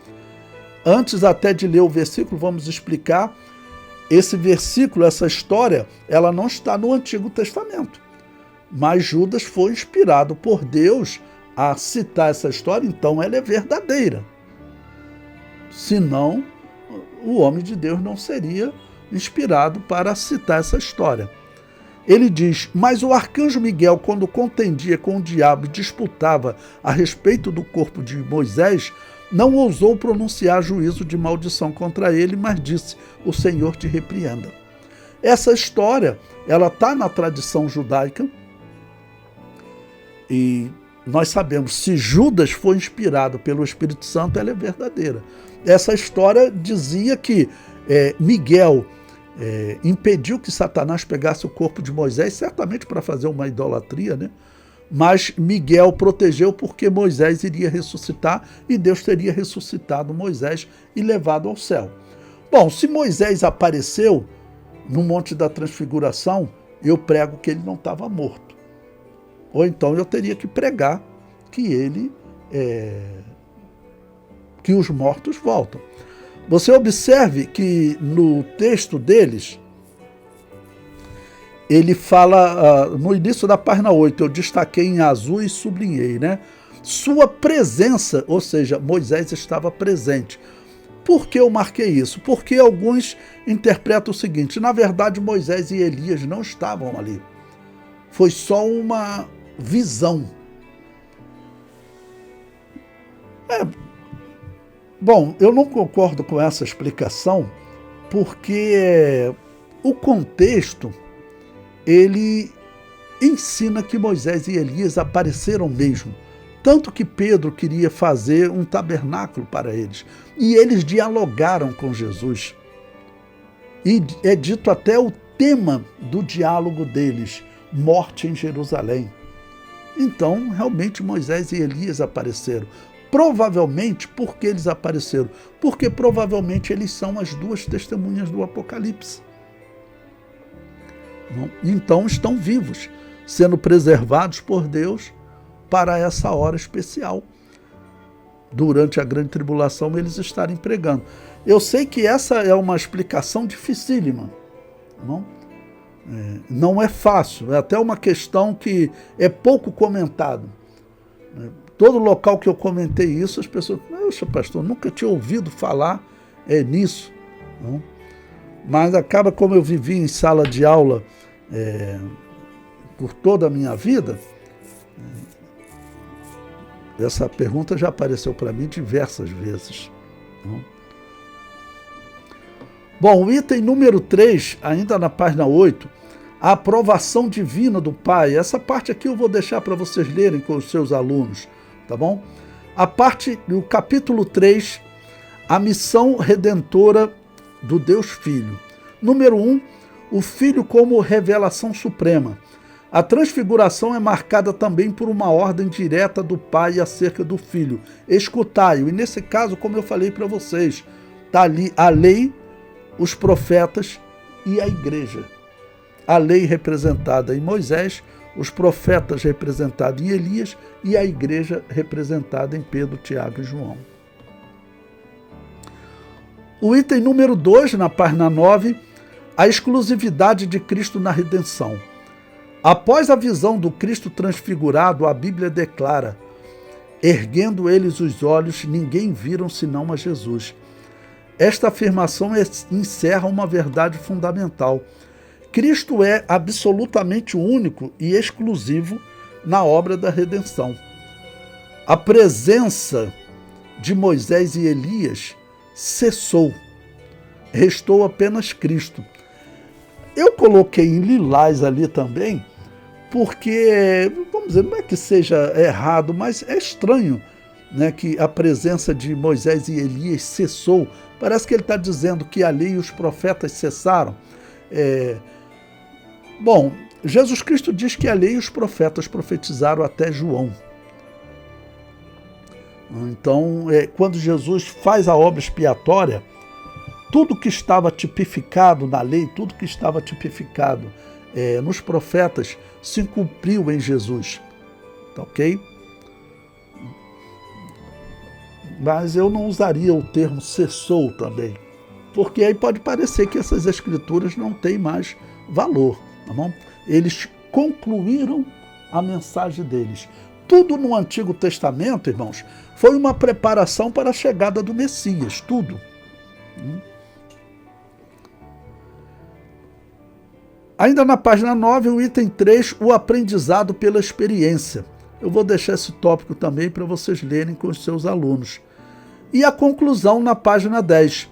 Antes até de ler o versículo, vamos explicar. Esse versículo, essa história, ela não está no Antigo Testamento. Mas Judas foi inspirado por Deus a citar essa história, então ela é verdadeira. Senão, o homem de Deus não seria inspirado para citar essa história. Ele diz: mas o arcanjo Miguel, quando contendia com o diabo e disputava a respeito do corpo de Moisés, não ousou pronunciar juízo de maldição contra ele, mas disse: o Senhor te repreenda. Essa história, ela está na tradição judaica, e nós sabemos, se Judas foi inspirado pelo Espírito Santo, ela é verdadeira. Essa história dizia que Miguel impediu que Satanás pegasse o corpo de Moisés, certamente para fazer uma idolatria, né? Mas Miguel protegeu porque Moisés iria ressuscitar e Deus teria ressuscitado Moisés e levado ao céu. Bom, se Moisés apareceu no Monte da Transfiguração, eu prego que ele não estava morto. Ou então eu teria que pregar que que os mortos voltam. Você observe que no texto deles, ele fala, no início da página 8, eu destaquei em azul e sublinhei, né? Sua presença, ou seja, Moisés estava presente. Por que eu marquei isso? Porque alguns interpretam o seguinte: na verdade, Moisés e Elias não estavam ali. Foi só uma visão. Bom, eu não concordo com essa explicação, porque o contexto, ele ensina que Moisés e Elias apareceram mesmo. Tanto que Pedro queria fazer um tabernáculo para eles. E eles dialogaram com Jesus. E é dito até o tema do diálogo deles: morte em Jerusalém. Então, realmente, Moisés e Elias apareceram. Provavelmente, por que eles apareceram? Porque provavelmente eles são as 2 testemunhas do Apocalipse. Então estão vivos, sendo preservados por Deus para essa hora especial. Durante a grande tribulação eles estarem pregando. Eu sei que essa é uma explicação dificílima. Não é fácil, é até uma questão que é pouco comentado. Todo local que eu comentei isso, as pessoas, poxa, pastor, nunca tinha ouvido falar nisso. Mas acaba, como eu vivi em sala de aula por toda a minha vida, essa pergunta já apareceu para mim diversas vezes. Bom, o item número 3, ainda na página 8, a aprovação divina do Pai. Essa parte aqui eu vou deixar para vocês lerem com os seus alunos, tá bom? A parte do capítulo 3, a missão redentora do Deus Filho. Número 1, o Filho como revelação suprema. A transfiguração é marcada também por uma ordem direta do Pai acerca do Filho. Escutai-o. E nesse caso, como eu falei para vocês, está ali a lei, os profetas e a igreja. A lei representada em Moisés, os profetas representados em Elias e a igreja representada em Pedro, Tiago e João. O item número 2, na página 9, a exclusividade de Cristo na redenção. Após a visão do Cristo transfigurado, a Bíblia declara: erguendo eles os olhos, ninguém viram senão a Jesus. esta afirmação encerra uma verdade fundamental. Cristo é absolutamente único e exclusivo na obra da redenção. A presença de Moisés e Elias cessou. Restou apenas Cristo. Eu coloquei em lilás ali também, porque, vamos dizer, não é que seja errado, mas é estranho, né, que a presença de Moisés e Elias cessou. Parece que ele está dizendo que ali os profetas cessaram. Bom, Jesus Cristo diz que ali os profetas profetizaram até João. Então, quando Jesus faz a obra expiatória, tudo que estava tipificado na lei, tudo que estava tipificado nos profetas, se cumpriu em Jesus. Tá ok? Mas eu não usaria o termo cessou também, porque aí pode parecer que essas escrituras não têm mais valor. Tá bom? Eles concluíram a mensagem deles. Tudo no Antigo Testamento, irmãos, foi uma preparação para a chegada do Messias, tudo. Ainda na página 9, o item 3, o aprendizado pela experiência. Eu vou deixar esse tópico também para vocês lerem com os seus alunos. E a conclusão na página 10.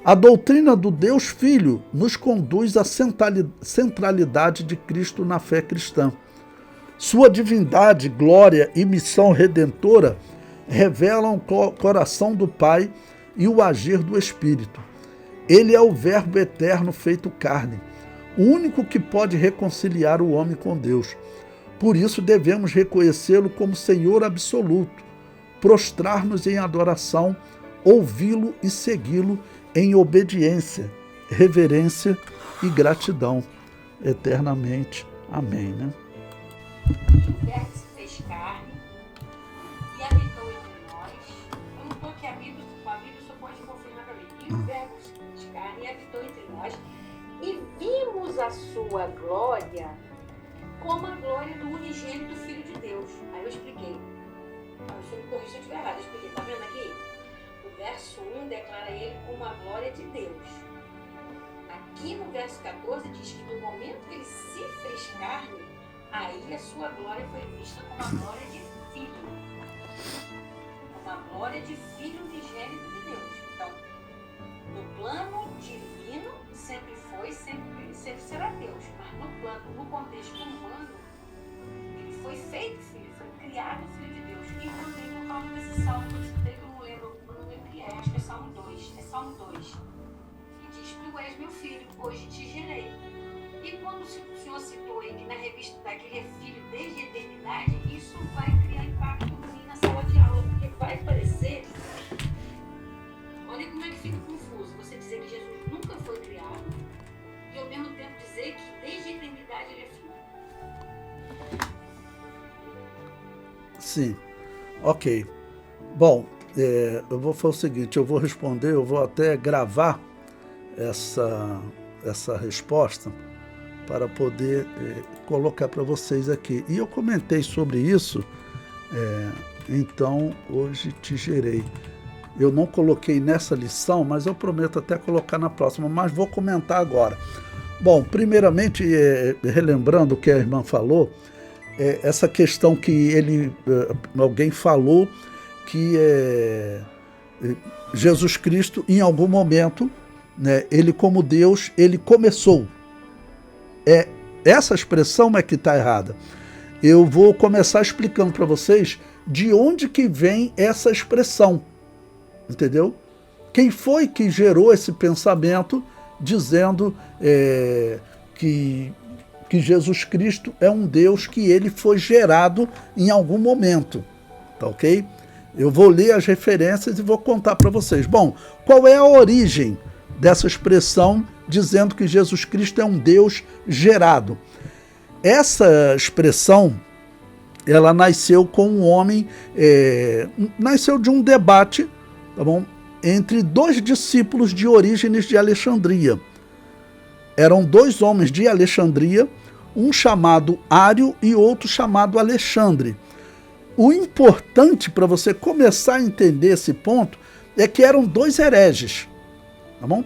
A doutrina do Deus Filho nos conduz à centralidade de Cristo na fé cristã. Sua divindade, glória e missão redentora revelam o coração do Pai e o agir do Espírito. Ele é o Verbo eterno feito carne, o único que pode reconciliar o homem com Deus. Por isso devemos reconhecê-lo como Senhor absoluto, prostrar-nos em adoração, ouvi-lo e segui-lo em obediência, reverência e gratidão. Eternamente. Amém. Né? O Verbo se fez carne e habitou entre nós. Eu não estou aqui, a Bíblia só pode confirmar para mim. E o Verbo se fez carne e habitou entre nós. E vimos a sua glória como a glória do unigênito Filho de Deus. Aí eu expliquei. O senhor me corrija se eu estiver errado. Eu expliquei. Está vendo aqui? O verso 1 declara ele como a glória de Deus. Aqui no verso 14 diz que no momento que ele se fez carne, aí a sua glória foi vista como a glória de filho. Como a glória de filho unigênito de Deus. Então, no plano divino, sempre foi, sempre será Deus. Mas no plano, no contexto humano, ele foi feito filho, foi criado filho de Deus. E também por causa desse salmo que eu citei, que eu não lembro o que é, acho que é Salmo 2. É Salmo 2. Que diz: Tu és meu filho, hoje te gerei. E quando o senhor citou aí que na revista daquele é filho desde a eternidade, isso vai criar impacto ruim na sala de aula, porque vai parecer. Olha como é que fica confuso você dizer que Jesus nunca foi criado e ao mesmo tempo dizer que desde a eternidade ele é filho. Sim, ok. Bom, eu vou fazer o seguinte, eu vou responder, eu vou até gravar essa resposta para poder colocar para vocês aqui. E eu comentei sobre isso, então hoje te gerei. Eu não coloquei nessa lição, mas eu prometo até colocar na próxima, mas vou comentar agora. Bom, primeiramente, relembrando o que a irmã falou, essa questão que alguém falou que Jesus Cristo, em algum momento, né, ele como Deus, ele começou. Essa expressão é que está errada. Eu vou começar explicando para vocês de onde que vem essa expressão. Entendeu? Quem foi que gerou esse pensamento dizendo que Jesus Cristo é um Deus que ele foi gerado em algum momento. Tá ok? Eu vou ler as referências e vou contar para vocês. Bom, qual é a origem dessa expressão dizendo que Jesus Cristo é um Deus gerado? Essa expressão, ela nasceu com um homem, nasceu de um debate, tá bom, entre dois discípulos de Orígenes de Alexandria. Eram dois homens de Alexandria, um chamado Ário e outro chamado Alexandre. O importante para você começar a entender esse ponto é que eram dois hereges, tá bom?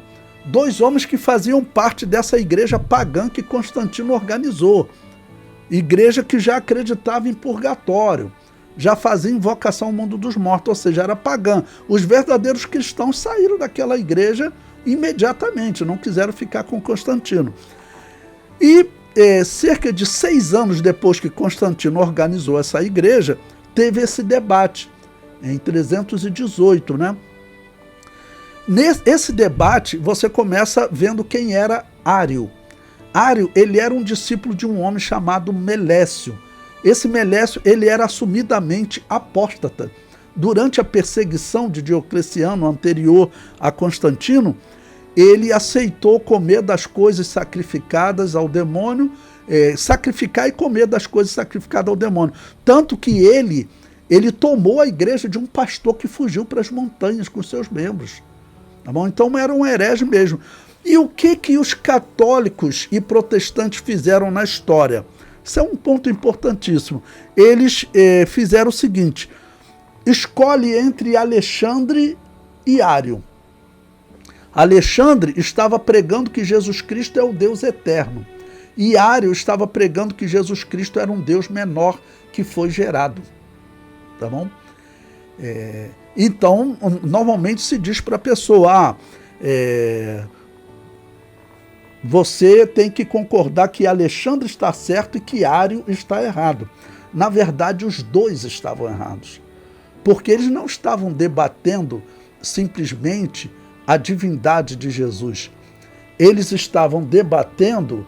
2 homens que faziam parte dessa igreja pagã que Constantino organizou. Igreja que já acreditava em purgatório, já fazia invocação ao mundo dos mortos, ou seja, era pagã. Os verdadeiros cristãos saíram daquela igreja imediatamente, não quiseram ficar com Constantino. E cerca de 6 anos depois que Constantino organizou essa igreja, teve esse debate, em 318, né? Nesse debate, você começa vendo quem era Ário. Ário, ele era um discípulo de um homem chamado Melécio. Esse Melécio, ele era assumidamente apóstata. Durante a perseguição de Diocleciano, anterior a Constantino, ele aceitou comer das coisas sacrificadas ao demônio, sacrificar e comer das coisas sacrificadas ao demônio. Tanto que ele tomou a igreja de um pastor que fugiu para as montanhas com seus membros. Tá bom? Então era um herege mesmo. E o que os católicos e protestantes fizeram na história? Isso é um ponto importantíssimo. Eles fizeram o seguinte: escolhe entre Alexandre e Ário. Alexandre estava pregando que Jesus Cristo é o Deus eterno. E Ário estava pregando que Jesus Cristo era um Deus menor que foi gerado. Tá bom? Então, normalmente se diz para a pessoa, você tem que concordar que Alexandre está certo e que Ário está errado. Na verdade, os dois estavam errados. Porque eles não estavam debatendo simplesmente a divindade de Jesus. Eles estavam debatendo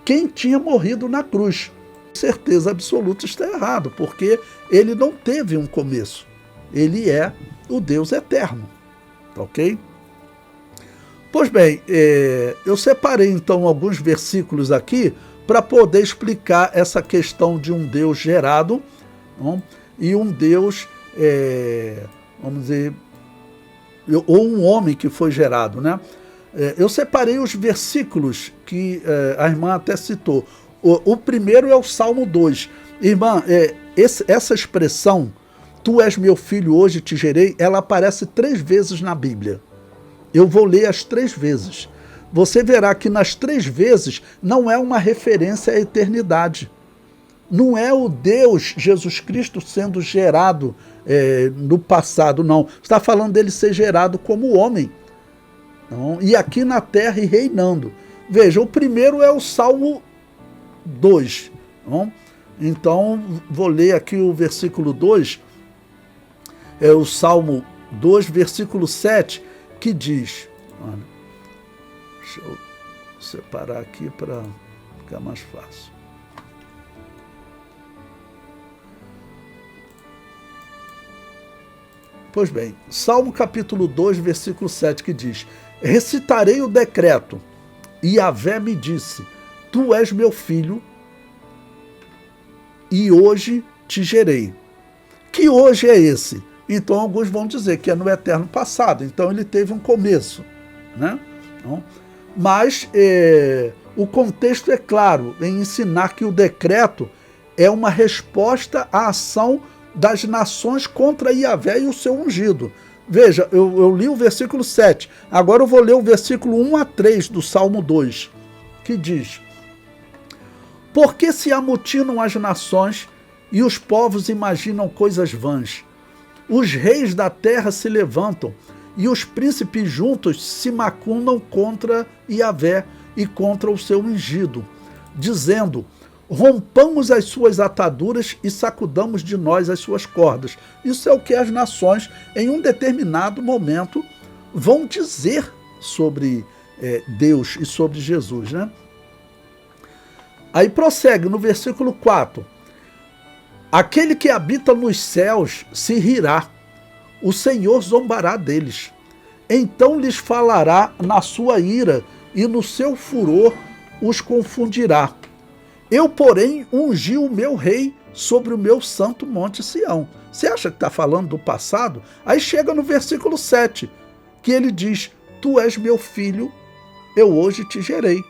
quem tinha morrido na cruz. Certeza absoluta está errado, porque ele não teve um começo. Ele é o Deus eterno, ok? Pois bem, eu separei então alguns versículos aqui para poder explicar essa questão de um Deus gerado, não? E um Deus, vamos dizer, ou um homem que foi gerado, né? Eu separei os versículos que a irmã até citou. O primeiro é o Salmo 2. Irmã, essa expressão, tu és meu filho, hoje te gerei, ela aparece 3 vezes na Bíblia. Eu vou ler as 3 vezes. Você verá que nas 3 vezes não é uma referência à eternidade. Não é o Deus Jesus Cristo sendo gerado no passado, não. Está falando dele ser gerado como homem. Não? E aqui na terra e reinando. Veja, o primeiro é o Salmo 2. Não? Então, vou ler aqui o versículo 2. É o Salmo 2, versículo 7, que diz... Olha, deixa eu separar aqui para ficar mais fácil. Pois bem, Salmo capítulo 2, versículo 7, que diz: recitarei o decreto, e Yahvé me disse, tu és meu filho, e hoje te gerei. Que hoje é esse? Então alguns vão dizer que é no eterno passado, então ele teve um começo, né? Então, mas o contexto é claro em ensinar que o decreto é uma resposta à ação das nações contra Yahvé e o seu ungido. Veja, eu li o versículo 7, agora eu vou ler o versículo 1 a 3 do Salmo 2, que diz: porque se amotinam as nações e os povos imaginam coisas vãs. Os reis da terra se levantam e os príncipes juntos se macunam contra Yahvé e contra o seu ungido, dizendo: rompamos as suas ataduras e sacudamos de nós as suas cordas. Isso é o que as nações, em um determinado momento, vão dizer sobre Deus e sobre Jesus, né? Aí prossegue no versículo 4. Aquele que habita nos céus se rirá, o Senhor zombará deles. Então lhes falará na sua ira e no seu furor os confundirá. Eu, porém, ungi o meu rei sobre o meu santo monte Sião. Você acha que está falando do passado? Aí chega no versículo 7, que ele diz: tu és meu filho, eu hoje te gerei.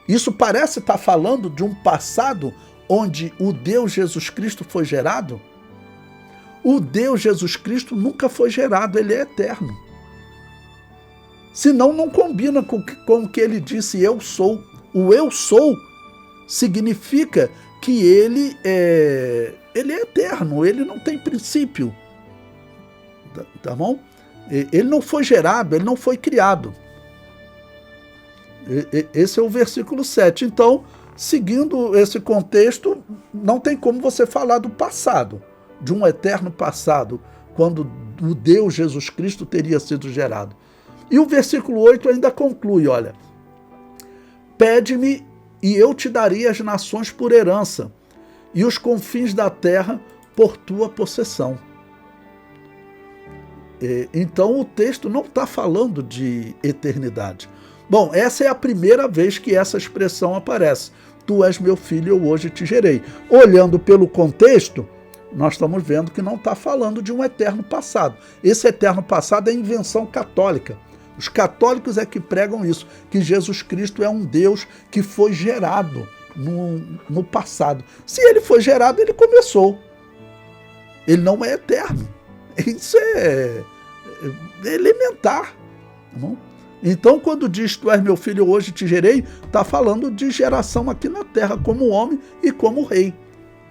Isso parece estar falando de um passado onde o Deus Jesus Cristo foi gerado? O Deus Jesus Cristo nunca foi gerado, ele é eterno. Senão não combina com o que ele disse, eu sou. O eu sou significa que ele é eterno, ele não tem princípio. Tá bom? Ele não foi gerado, ele não foi criado. Esse é o versículo 7. Então, seguindo esse contexto, não tem como você falar do passado, de um eterno passado, quando o Deus Jesus Cristo teria sido gerado. E o versículo 8 ainda conclui, olha, pede-me e eu te darei as nações por herança e os confins da terra por tua possessão. Então o texto não está falando de eternidade. Bom, essa é a primeira vez que essa expressão aparece. Tu és meu filho, eu hoje te gerei. Olhando pelo contexto, nós estamos vendo que não está falando de um eterno passado. Esse eterno passado é invenção católica. Os católicos é que pregam isso, que Jesus Cristo é um Deus que foi gerado no passado. Se ele foi gerado, ele começou. Ele não é eterno. Isso é elementar. Tá bom? Então, quando diz, tu és meu filho, hoje te gerei, está falando de geração aqui na terra, como homem e como rei.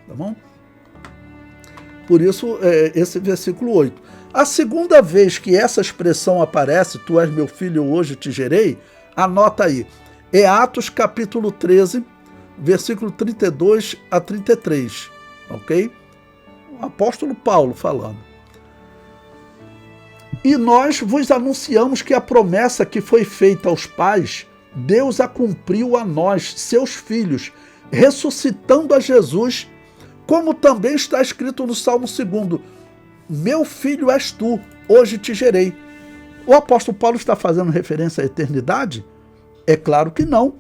Tá bom? Por isso, esse versículo 8. A segunda vez que essa expressão aparece, tu és meu filho, hoje te gerei, anota aí. É Atos capítulo 13, versículo 32 a 33. Ok? O apóstolo Paulo falando. E nós vos anunciamos que a promessa que foi feita aos pais, Deus a cumpriu a nós, seus filhos, ressuscitando a Jesus, como também está escrito no Salmo 2, meu filho és tu, hoje te gerei. O apóstolo Paulo está fazendo referência à eternidade? É claro que não.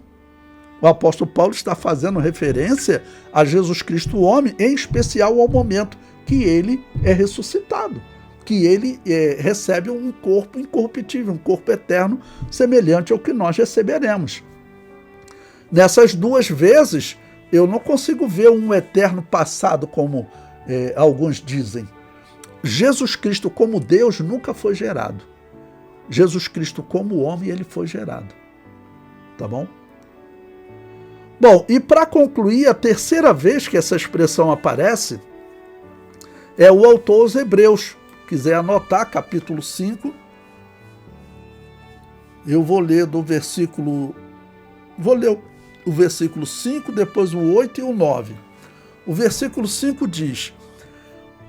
O apóstolo Paulo está fazendo referência a Jesus Cristo, o homem, em especial ao momento que ele é ressuscitado, que ele recebe um corpo incorruptível, um corpo eterno, semelhante ao que nós receberemos. Nessas duas vezes, eu não consigo ver um eterno passado, como alguns dizem. Jesus Cristo como Deus nunca foi gerado. Jesus Cristo como homem, ele foi gerado. Tá bom? Bom, e para concluir, a terceira vez que essa expressão aparece é o autor aos Hebreus. Quiser anotar, capítulo 5, eu vou ler do versículo... Vou ler o versículo 5, depois o 8 e o 9. O versículo 5 diz: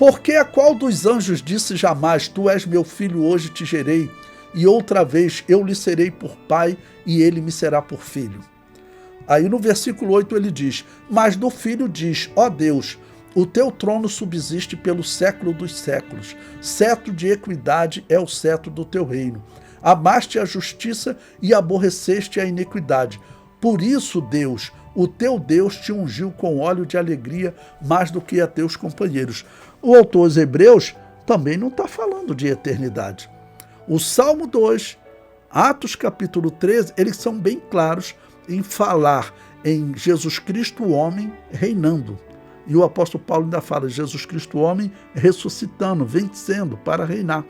porque a qual dos anjos disse jamais, tu és meu filho, hoje te gerei, e outra vez eu lhe serei por pai, e ele me será por filho. Aí no versículo 8 ele diz, mas do filho diz, ó Deus, o teu trono subsiste pelo século dos séculos, cetro de equidade é o cetro do teu reino. Amaste a justiça e aborreceste a iniquidade. Por isso, Deus, o teu Deus te ungiu com óleo de alegria mais do que a teus companheiros. O autor aos Hebreus também não está falando de eternidade. O Salmo 2, Atos capítulo 13, eles são bem claros em falar em Jesus Cristo, o homem, reinando. E o apóstolo Paulo ainda fala, Jesus Cristo, o homem, ressuscitando, vencendo para reinar.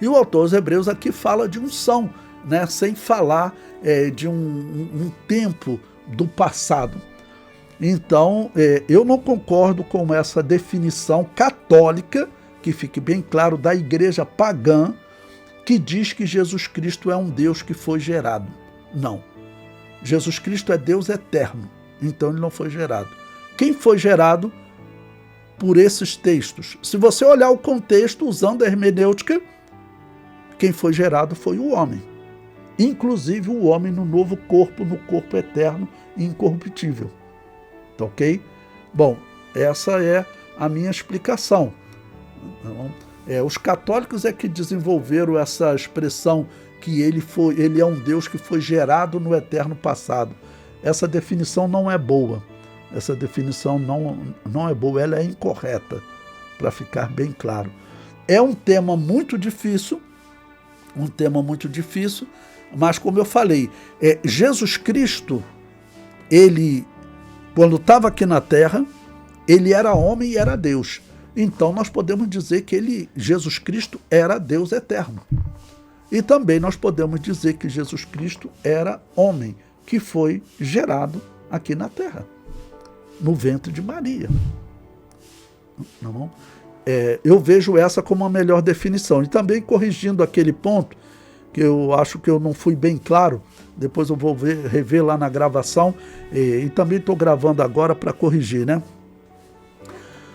E o autor aos Hebreus aqui fala de unção, né, sem falar de um tempo do passado. Então, eu não concordo com essa definição católica, que fique bem claro, da igreja pagã, que diz que Jesus Cristo é um Deus que foi gerado. Não. Jesus Cristo é Deus eterno, então ele não foi gerado. Quem foi gerado por esses textos? Se você olhar o contexto, usando a hermenêutica, quem foi gerado foi o homem. Inclusive o homem no novo corpo, no corpo eterno e incorruptível. Tá ok? Bom, essa é a minha explicação. Os católicos é que desenvolveram essa expressão que ele é um Deus que foi gerado no eterno passado. Essa definição não é boa. Essa definição não é boa, ela é incorreta, para ficar bem claro. É um tema muito difícil, mas como eu falei, Jesus Cristo, ele, quando estava aqui na Terra, ele era homem e era Deus. Então nós podemos dizer que Jesus Cristo era Deus eterno. E também nós podemos dizer que Jesus Cristo era homem, que foi gerado aqui na terra, no ventre de Maria. Não? Eu vejo essa como a melhor definição. E também corrigindo aquele ponto, que eu acho que eu não fui bem claro, depois eu vou rever lá na gravação, e também estou gravando agora para corrigir, né?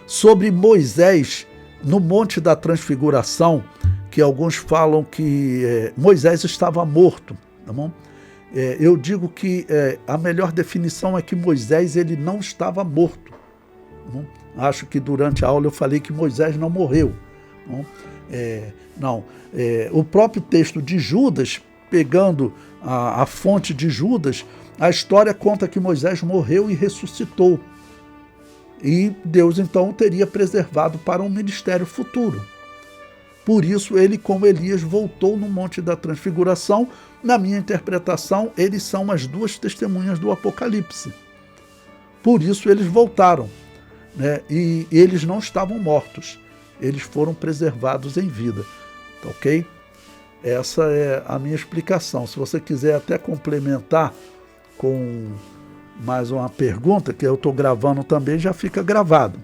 Sobre Moisés, no Monte da Transfiguração, que alguns falam que Moisés estava morto, tá bom? Eu digo que a melhor definição é que Moisés ele não estava morto. Tá bom? Acho que durante a aula eu falei que Moisés não morreu. Não. O próprio texto de Judas, pegando a fonte de Judas, a história conta que Moisés morreu e ressuscitou. E Deus então o teria preservado para um ministério futuro. Por isso ele, como Elias, voltou no Monte da Transfiguração. Na minha interpretação, eles são as duas testemunhas do Apocalipse. Por isso eles voltaram, né? E eles não estavam mortos. Eles foram preservados em vida. Tá ok? Essa é a minha explicação. Se você quiser até complementar com mais uma pergunta, que eu estou gravando também, já fica gravado.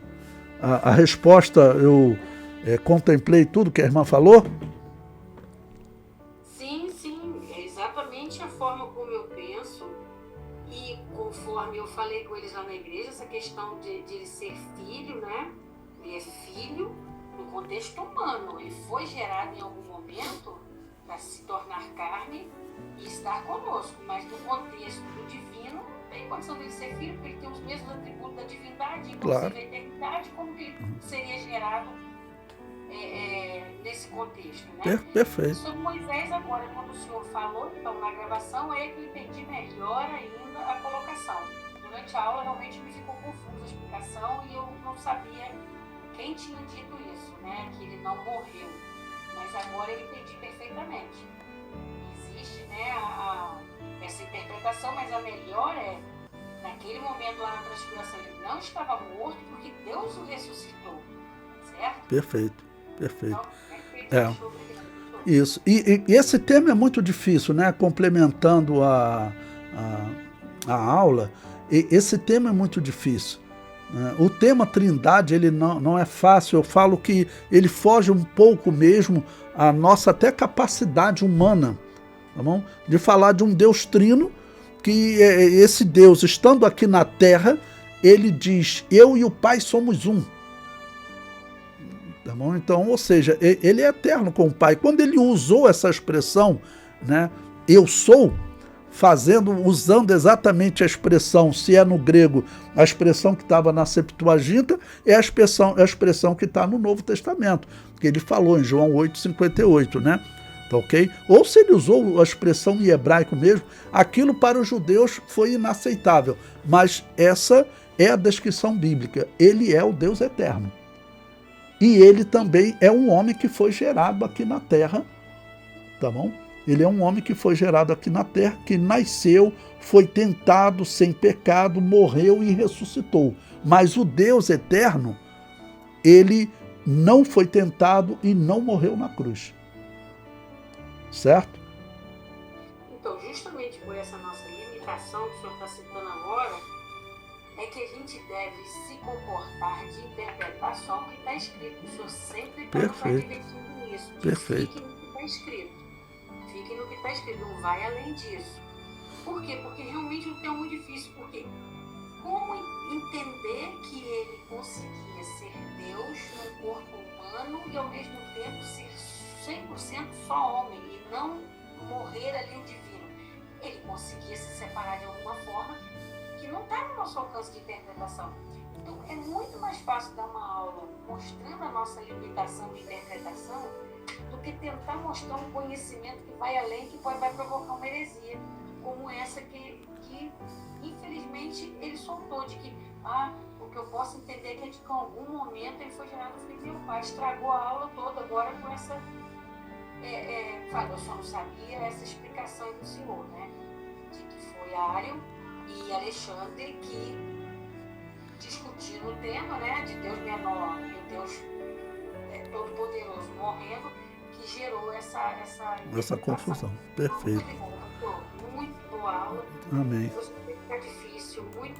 A resposta, eu contemplei tudo que a irmã falou? Sim, é exatamente a forma como eu penso, e conforme eu falei com eles lá na igreja, essa questão de ele ser filho, né? Ele é filho no contexto humano, ele foi gerado em algum momento para se tornar carne e estar conosco, mas no contexto do divino, não tem condição dele ser filho, porque ele tem os mesmos atributos da divindade, inclusive a eternidade, como que ele seria gerado nesse contexto, né? Perfeito. Sobre Moisés agora, quando o senhor falou, então, na gravação, é que eu entendi melhor ainda a colocação. Durante a aula, realmente me ficou confusa a explicação e eu não sabia quem tinha dito isso, né? Que ele não morreu. Mas agora eu entendi perfeitamente. Existe, né, essa interpretação, mas a melhor naquele momento lá na transfiguração, ele não estava morto porque Deus o ressuscitou, certo? Perfeito. Então, perfeito. Isso. E esse tema é muito difícil, né? Complementando a aula, esse tema é muito difícil. O tema Trindade, ele não é fácil. Eu falo que ele foge um pouco mesmo à nossa até capacidade humana, tá bom? De falar de um Deus trino, que esse Deus, estando aqui na Terra, ele diz, eu e o Pai somos um. Tá bom? Então, ou seja, ele é eterno com o Pai. Quando ele usou essa expressão, né, eu sou, usando exatamente a expressão, se é no grego, a expressão que estava na Septuaginta, é a expressão que está no Novo Testamento, que ele falou em João 8,58, né? Tá ok? Ou se ele usou a expressão em hebraico mesmo, aquilo para os judeus foi inaceitável, mas essa é a descrição bíblica. Ele é o Deus eterno. E ele também é um homem que foi gerado aqui na Terra, tá bom? Ele é um homem que foi gerado aqui na Terra, que nasceu, foi tentado sem pecado, morreu e ressuscitou. Mas o Deus eterno, ele não foi tentado e não morreu na cruz. Certo? Então, justamente por essa nossa limitação que o senhor está citando agora, é que a gente deve se comportar de interpretar só o que está escrito. O senhor sempre está nos advertindo isso. Perfeito. Fique no que está escrito. Fique no que está escrito. Não vai além disso. Por quê? Porque realmente o tema é muito difícil. Porque como entender que ele conseguia ser Deus num corpo humano e ao mesmo tempo ser 100% só homem e não morrer ali o divino? Ele conseguia se separar de alguma forma que não está no nosso alcance de interpretação. Então é muito mais fácil dar uma aula mostrando a nossa limitação de interpretação do que tentar mostrar um conhecimento que vai além, que vai provocar uma heresia, como essa que infelizmente ele soltou, de que o que eu posso entender é que em algum momento ele foi gerado filho de meu pai, estragou a aula toda agora com essa eu só não sabia essa explicação do senhor, né, de que foi Ário e Alexandre que discutiram o tema, né, de Deus menor e o Deus todo-poderoso morrendo, que gerou essa confusão. Perfeito. Muito bom, muito boa aula. Amém. Eu sei que tá difícil, muito